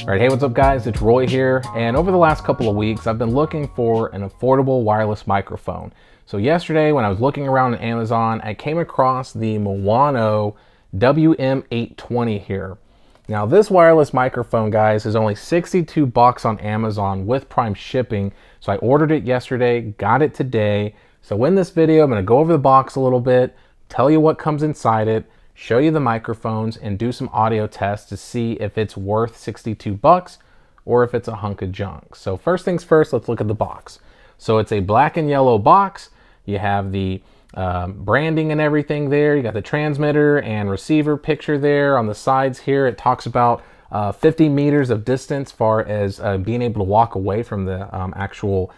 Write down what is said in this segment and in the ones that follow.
All right, hey, what's up guys? It's Roy here, and over the last couple of weeks, I've been looking for an affordable wireless microphone. So yesterday, when I was looking around on Amazon, I came across the Mewano WM820 here. Now this wireless microphone, guys, is only 62 bucks on Amazon with Prime shipping. So I ordered it yesterday, got it today. So in this video, I'm gonna go over the box a little bit, tell you what comes inside it, show you the microphones, and do some audio tests to see if it's worth 62 bucks or if it's a hunk of junk. So first things first, let's look at the box. So it's a black and yellow box. You have the branding and everything there. You got the transmitter and receiver picture there. On the sides here, it talks about 50 meters of distance far as being able to walk away from the actual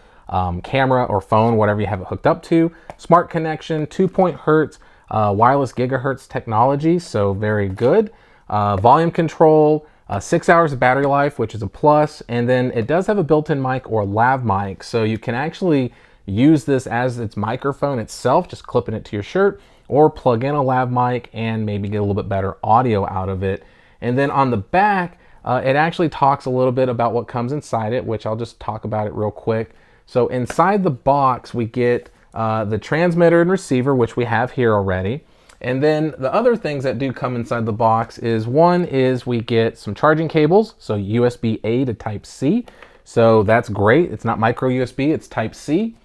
camera or phone, whatever you have it hooked up to. Smart connection, 2 hertz, wireless gigahertz technology, so very good. Volume control, 6 hours of battery life, which is a plus, and then it does have a built-in mic or lav mic, so you can actually use this as its microphone itself, just clipping it to your shirt, or plug in a lav mic and maybe get a little bit better audio out of it. And then on the back, it actually talks a little bit about what comes inside it, which I'll just talk about it real quick. So inside the box, we get the transmitter and receiver, which we have here already. And then the other things that do come inside the box is, one is we get some charging cables, so USB-A to Type-C. So that's great. It's not micro USB, it's Type-C.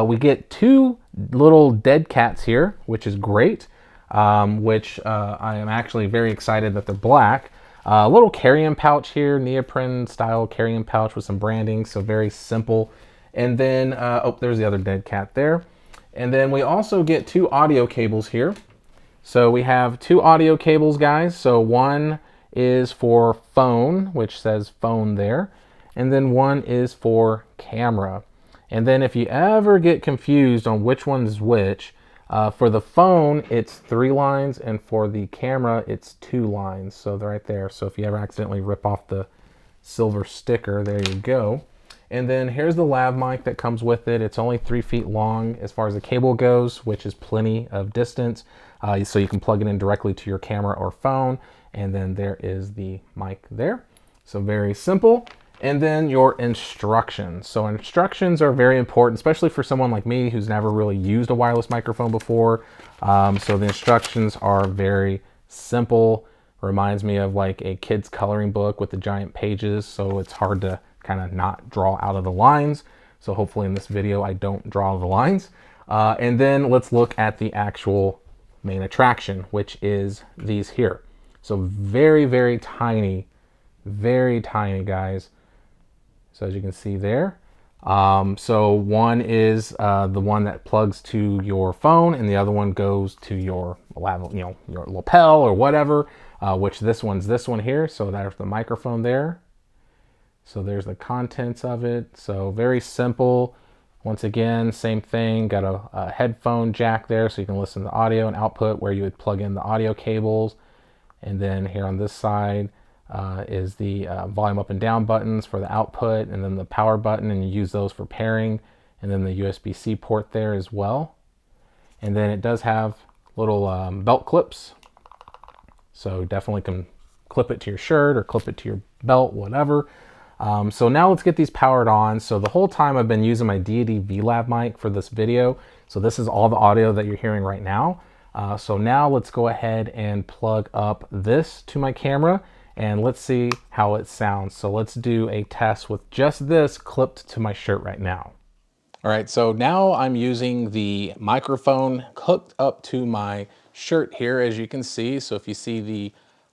We get two little dead cats here, which is great, which I am actually very excited that they're black. A little carry-on pouch here, neoprene style carry-on pouch with some branding, so very simple. And then, oh, there's the other dead cat there. And then we also get two audio cables here. So we have two audio cables, guys. So one is for phone, which says phone there. And then one is for camera. And then if you ever get confused on which one is which, for the phone, it's 3 lines, and for the camera, it's 2 lines. So they're right there. So if you ever accidentally rip off the silver sticker, there you go. And then here's the lav mic that comes with it. It's only 3 feet long as far as the cable goes, which is plenty of distance. So you can plug it in directly to your camera or phone. And then there is the mic there. So very simple. And then your instructions. So instructions are very important, especially for someone like me who's never really used a wireless microphone before. So the instructions are very simple. Reminds me of like a kid's coloring book with the giant pages. So it's hard to kind of not draw out of the lines. So hopefully in this video I don't draw the lines. And then let's look at the actual main attraction, which is these here. So very, very tiny, guys. So as you can see there. So one is the one that plugs to your phone, and the other one goes to your your lapel or whatever, which this one's this one here. So there's the microphone there. So there's the contents of it. So very simple. Once again, same thing, got a headphone jack there so you can listen to the audio and output where you would plug in the audio cables. And then here on this side is the volume up and down buttons for the output, and then the power button, and you use those for pairing, and then the USB-C port there as well. And then it does have little belt clips. So definitely can clip it to your shirt or clip it to your belt, whatever. So now let's get these powered on. So the whole time I've been using my Deity VLAV mic for this video. So this is all the audio that you're hearing right now. So now let's go ahead and plug up this to my camera and let's see how it sounds. So let's do a test with just this clipped to my shirt right now. All right, so now I'm using the microphone hooked up to my shirt here, as you can see. So if you see the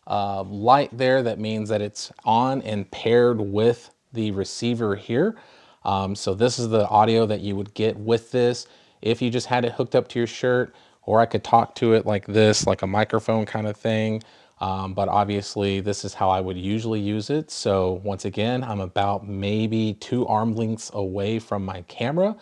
light there, that means that it's on and paired with the receiver here. So this is the audio that you would get with this if you just had it hooked up to your shirt, or I could talk to it like this, like a microphone kind of thing. But obviously this is how I would usually use it. So once again, I'm about maybe 2 arm lengths away from my camera.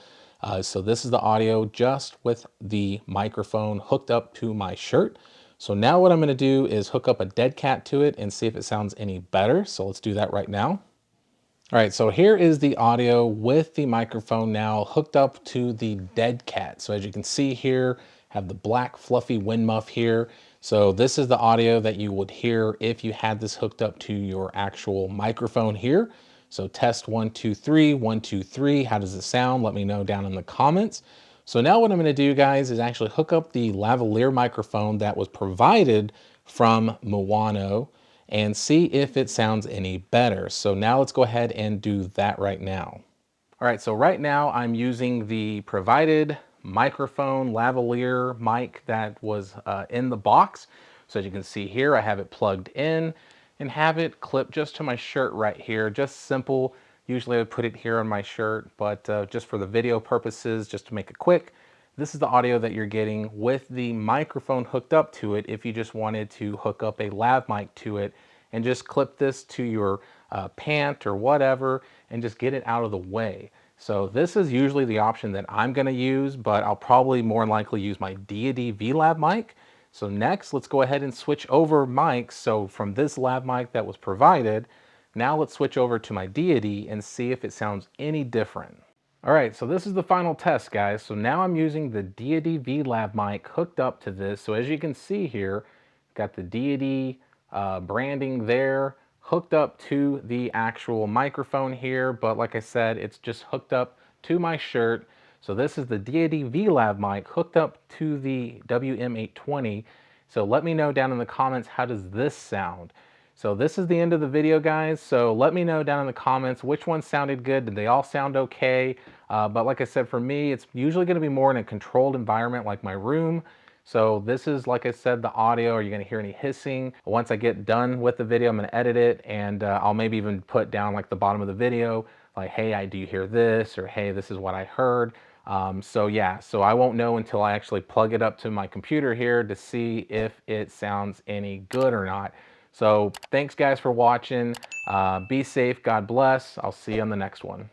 So this is the audio just with the microphone hooked up to my shirt. So now what I'm going to do is hook up a dead cat to it and see if it sounds any better. So let's do that right now. All right, so here is the audio with the microphone now hooked up to the dead cat. So as you can see here, have the black fluffy wind muff here. So this is the audio that you would hear if you had this hooked up to your actual microphone here. So test 1, 2, 3, 1, 2, 3. How does it sound? Let me know down in the comments. So now what I'm going to do, guys, is actually hook up the lavalier microphone that was provided from Mewano and see if it sounds any better. So now let's go ahead and do that right now. All right, so right now I'm using the provided microphone lavalier mic that was in the box. So as you can see here, I have it plugged in and have it clipped just to my shirt right here. Just simple. Usually I would put it here on my shirt, but just for the video purposes, just to make it quick, this is the audio that you're getting with the microphone hooked up to it if you just wanted to hook up a lav mic to it and just clip this to your pant or whatever and just get it out of the way. So this is usually the option that I'm going to use, but I'll probably more likely use my Deity VLAV mic. So next, let's go ahead and switch over mics. So from this lav mic that was provided, now let's switch over to my Deity and see if it sounds any different. All right, so this is the final test, guys. So now I'm using the Deity VLAV mic hooked up to this. So as you can see here, got the Deity branding there, hooked up to the actual microphone here, but like I said, it's just hooked up to my shirt. So this is the Deity VLAV mic hooked up to the WM820. So let me know down in the comments, how does this sound? So this is the end of the video, guys. So let me know down in the comments which one sounded good. Did they all sound okay? But like I said, for me, it's usually going to be more in a controlled environment like my room. So this is, like I said, the audio. Are you going to hear any hissing? Once I get done with the video, I'm going to edit it, and I'll maybe even put down like the bottom of the video, like, hey, do you hear this? Or hey, this is what I heard. So yeah, so I won't know until I actually plug it up to my computer here to see if it sounds any good or not. So thanks guys for watching. Be safe. God bless. I'll see you on the next one.